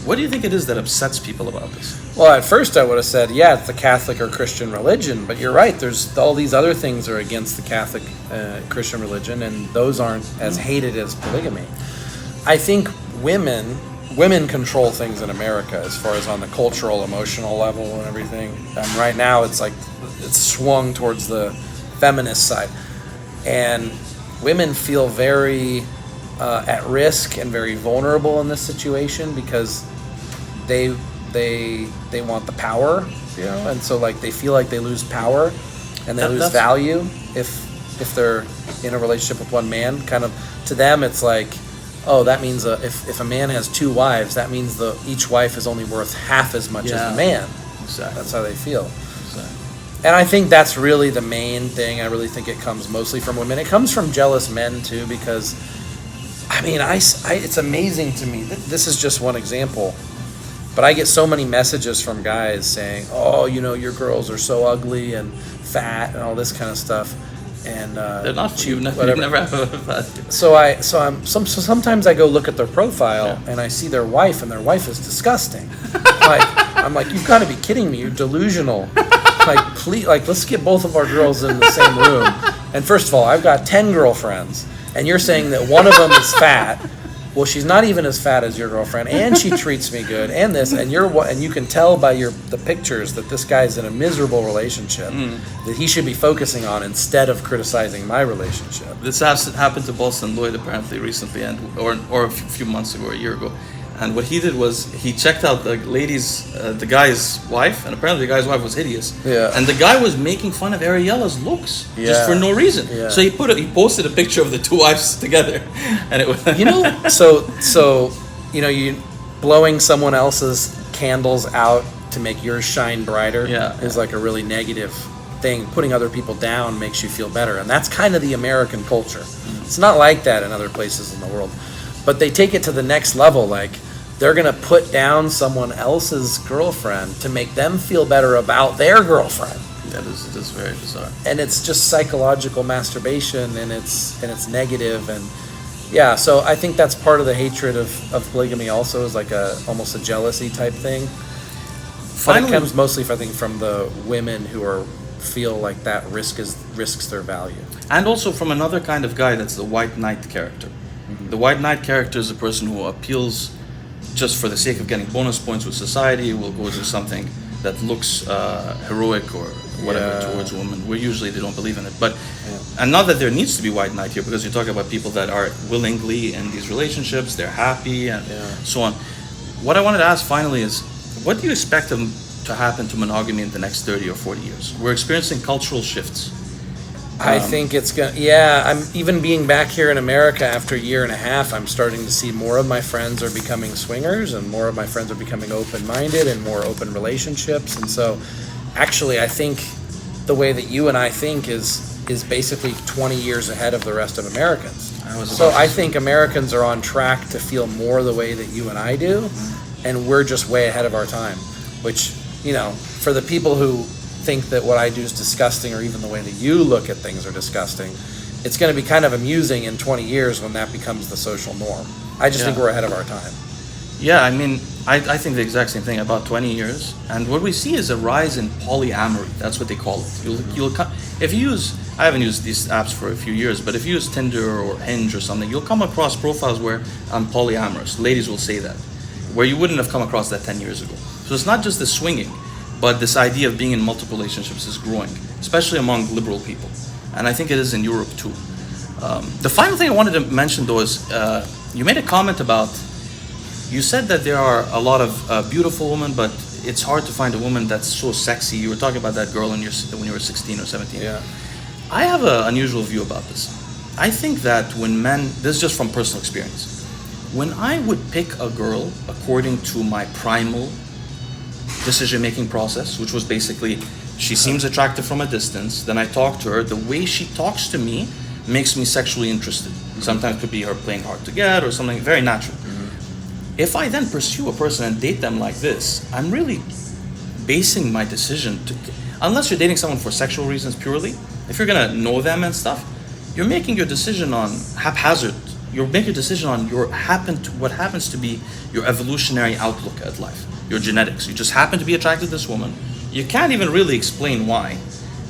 What do you think it is that upsets people about this? Well, at first I would have said, yeah, it's the Catholic or Christian religion, but you're right. There's all these other things are against the Catholic Christian religion, and those aren't as hated as polygamy. I think women control things in America as far as on the cultural, emotional level and everything. And right now it's swung towards the feminist side. And women feel very at risk and very vulnerable in this situation because they want the power, and so like they feel like they lose power and they lose value if they're in a relationship with one man. Kind of to them it's like oh, that means if a man has 2 wives, that means each wife is only worth half as much as the man. Exactly. That's how they feel. Exactly. And I think that's really the main thing. I really think it comes mostly from women. It comes from jealous men too, because I mean, it's amazing to me. This is just one example, but I get so many messages from guys saying, "Oh, your girls are so ugly and fat and all this kind of stuff." And they're not for you. You never have a fat. Sometimes I go look at their profile and I see their wife, and their wife is disgusting. I'm like, you've got to be kidding me! You're delusional. Please, let's get both of our girls in the same room. And first of all, I've got 10 girlfriends, and you're saying that one of them is fat. Well, she's not even as fat as your girlfriend, and she treats me good, and this, and you can tell by the pictures that this guy's in a miserable relationship that he should be focusing on instead of criticizing my relationship. This happened to Boston Lloyd apparently recently, or a few months ago, or a year ago. And what he did was he checked out the guy's wife, and apparently the guy's wife was hideous. Yeah. And the guy was making fun of Ariella's looks just for no reason. Yeah. So he posted a picture of the 2 wives together, and it was so you blowing someone else's candles out to make yours shine brighter is like a really negative thing. Putting other people down makes you feel better, and that's kind of the American culture. It's not like that in other places in the world, but they take it to the next level. Like, they're going to put down someone else's girlfriend to make them feel better about their girlfriend. That is very bizarre. And it's just psychological masturbation, and it's negative. And so I think that's part of the hatred of polygamy also, is like almost a jealousy type thing. Finally, but it comes mostly, I think, from the women who feel like that risks their value. And also from another kind of guy, that's the white knight character. Mm-hmm. The white knight character is a person who appeals just for the sake of getting bonus points with society, will go do something that looks heroic or whatever towards women, where usually they don't believe in it. But and not that there needs to be white knight here, because you're talking about people that are willingly in these relationships, they're happy and so on. What I wanted to ask finally is, what do you expect to happen to monogamy in the next 30 or 40 years? We're experiencing cultural shifts. I think it's going to, I'm even being back here in America after a year and a half, I'm starting to see more of my friends are becoming swingers, and more of my friends are becoming open-minded and more open relationships. And so actually I think the way that you and I think is basically 20 years ahead of the rest of Americans. So I think Americans are on track to feel more the way that you and I do, and we're just way ahead of our time, which, for the people who think that what I do is disgusting, or even the way that you look at things are disgusting, it's going to be kind of amusing in 20 years when that becomes the social norm. I just think we're ahead of our time. Yeah, I mean, I think the exact same thing, about 20 years. And what we see is a rise in polyamory. That's what they call it. If you use, I haven't used these apps for a few years, but if you use Tinder or Hinge or something, you'll come across profiles where I'm polyamorous. Ladies will say that, where you wouldn't have come across that 10 years ago. So it's not just the swinging, but this idea of being in multiple relationships is growing, especially among liberal people. And I think it is in Europe too. The final thing I wanted to mention though is, you made a comment about, you said that there are a lot of beautiful women, but it's hard to find a woman that's so sexy. You were talking about that girl when you were 16 or 17. Yeah. I have an unusual view about this. I think that when men, this is just from personal experience, when I would pick a girl according to my primal decision-making process, which was basically, she seems attractive from a distance, then I talk to her, the way she talks to me makes me sexually interested. Sometimes it could be her playing hard to get or something very natural. If I then pursue a person and date them like this, I'm really basing my decision to, unless you're dating someone for sexual reasons purely, if you're gonna know them and stuff, you're making your decision on haphazard. You're making a decision on what happens to be your evolutionary outlook at life, your genetics. You just happen to be attracted to this woman. You can't even really explain why,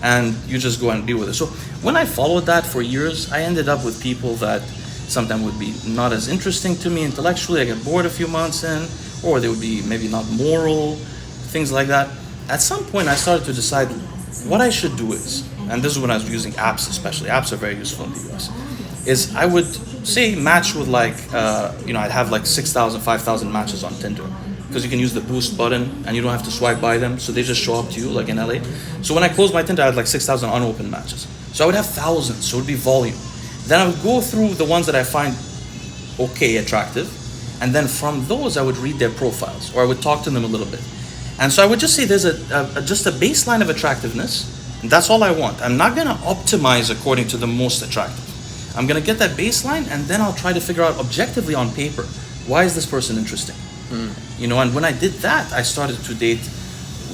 and you just go and be with her. So when I followed that for years, I ended up with people that sometimes would be not as interesting to me intellectually. I get bored a few months in, or they would be maybe not moral, things like that. At some point, I started to decide what I should do is, and this is when I was using apps especially. Apps are very useful in the US. Is I would say match with I'd have like 6,000, 5,000 matches on Tinder, because you can use the boost button and you don't have to swipe by them, so they just show up to you like in LA. So when I closed my Tinder, I had like 6,000 unopened matches. So I would have thousands, so it would be volume. Then I would go through the ones that I find okay, attractive, and then from those I would read their profiles, or I would talk to them a little bit. And so I would just say there's just a baseline of attractiveness, and that's all I want. I'm not gonna optimize according to the most attractive. I'm gonna get that baseline, and then I'll try to figure out objectively on paper, why is this person interesting? You know, and when I did that, I started to date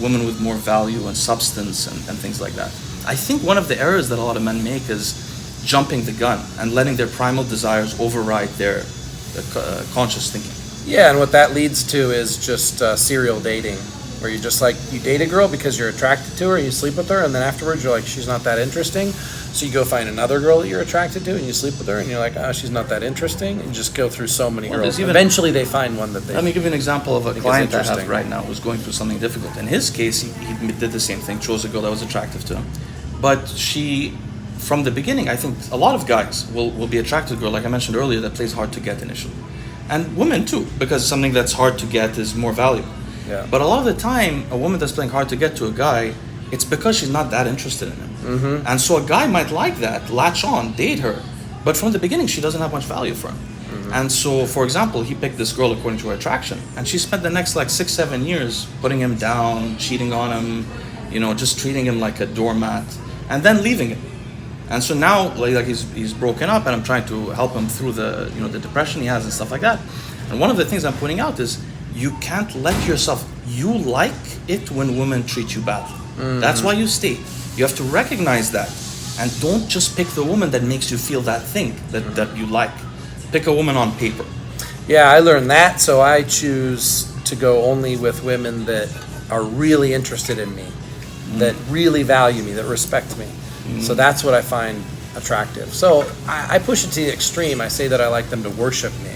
women with more value and substance and things like that. I think one of the errors that a lot of men make is jumping the gun and letting their primal desires override their conscious thinking. Yeah, and what that leads to is just serial dating, where you just like, you date a girl because you're attracted to her, you sleep with her, and then afterwards you're like, she's not that interesting. So you go find another girl that you're attracted to, and you sleep with her, and you're like, oh, she's not that interesting, and just go through so many girls. Eventually they find one that they... Let me give you an example of a client I have right now who's going through something difficult. In his case, he did the same thing, chose a girl that was attractive to him. But she, from the beginning, I think a lot of guys will be attracted to a girl, like I mentioned earlier, that plays hard to get initially. And women too, because something that's hard to get is more valuable. Yeah. But a lot of the time, a woman that's playing hard to get to a guy, it's because she's not that interested in him. Mm-hmm. And so a guy might like that, latch on, date her, but from the beginning she doesn't have much value for him. Mm-hmm. And so, for example, he picked this girl according to her attraction, and she spent the next like 6-7 years putting him down, cheating on him, you know, just treating him like a doormat, and then leaving him. And so now, like he's broken up, and I'm trying to help him through the, you know, the depression he has and stuff like that. And one of the things I'm pointing out is you can't let yourself, you like it when women treat you badly. Mm-hmm. That's why you stay. You have to recognize that, and don't just pick the woman that makes you feel that thing that you like. Pick a woman on paper. Yeah, I learned that, so I choose to go only with women that are really interested in me, that really value me, that respect me. So that's what I find attractive. So I push it to the extreme. I say that I like them to worship me.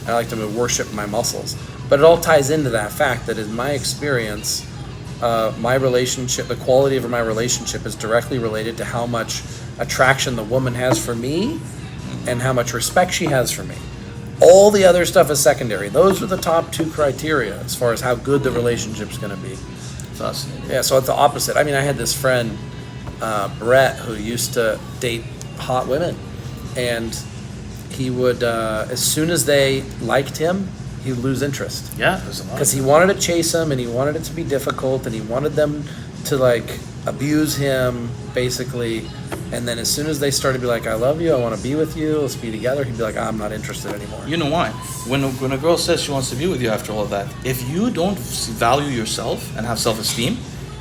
I like them to worship my muscles. But it all ties into that fact that in my experience, my relationship, the quality of my relationship is directly related to how much attraction the woman has for me and how much respect she has for me. All the other stuff is secondary. Those are the top 2 criteria as far as how good the relationship's going to be. Fascinating. Yeah, so it's the opposite. I mean, I had this friend, Brett, who used to date hot women, and he would, as soon as they liked him, he'd lose interest. Yeah, there's a lot. Because he wanted to chase them, and he wanted it to be difficult, and he wanted them to like abuse him, basically. And then as soon as they started to be like, I love you, I want to be with you, let's be together, he'd be like, I'm not interested anymore. You know why? When a girl says she wants to be with you after all of that, if you don't value yourself and have self-esteem,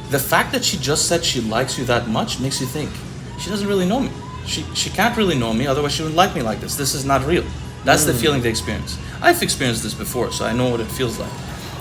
the fact that she just said she likes you that much makes you think, she doesn't really know me. She can't really know me, otherwise she wouldn't like me like this. This is not real. That's the feeling they experience. I've experienced this before, so I know what it feels like.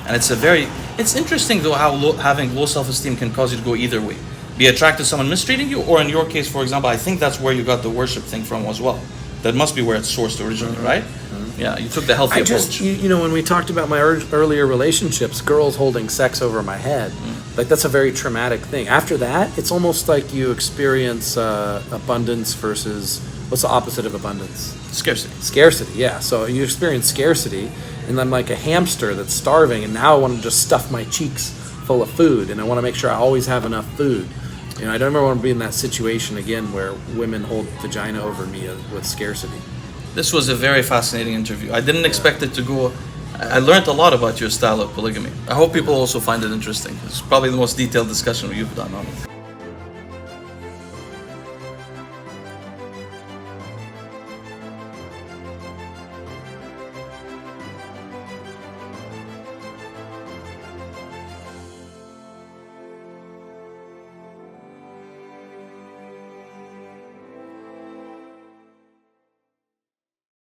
And it's interesting though how having low self-esteem can cause you to go either way. Be attracted to someone mistreating you, or in your case, for example, I think that's where you got the worship thing from as well. That must be where it's sourced originally, right? Mm-hmm. Yeah, you took the healthy approach. You know, when we talked about my earlier relationships, girls holding sex over my head, like that's a very traumatic thing. After that, it's almost like you experience abundance versus, what's the opposite of abundance? Scarcity. Scarcity, yeah. So you experience scarcity, and I'm like a hamster that's starving, and now I want to just stuff my cheeks full of food, and I want to make sure I always have enough food. You know, I don't ever want to be in that situation again where women hold vagina over me with scarcity. This was a very fascinating interview. I didn't expect it to go. I learned a lot about your style of polygamy. I hope people also find it interesting. It's probably the most detailed discussion you've done on it.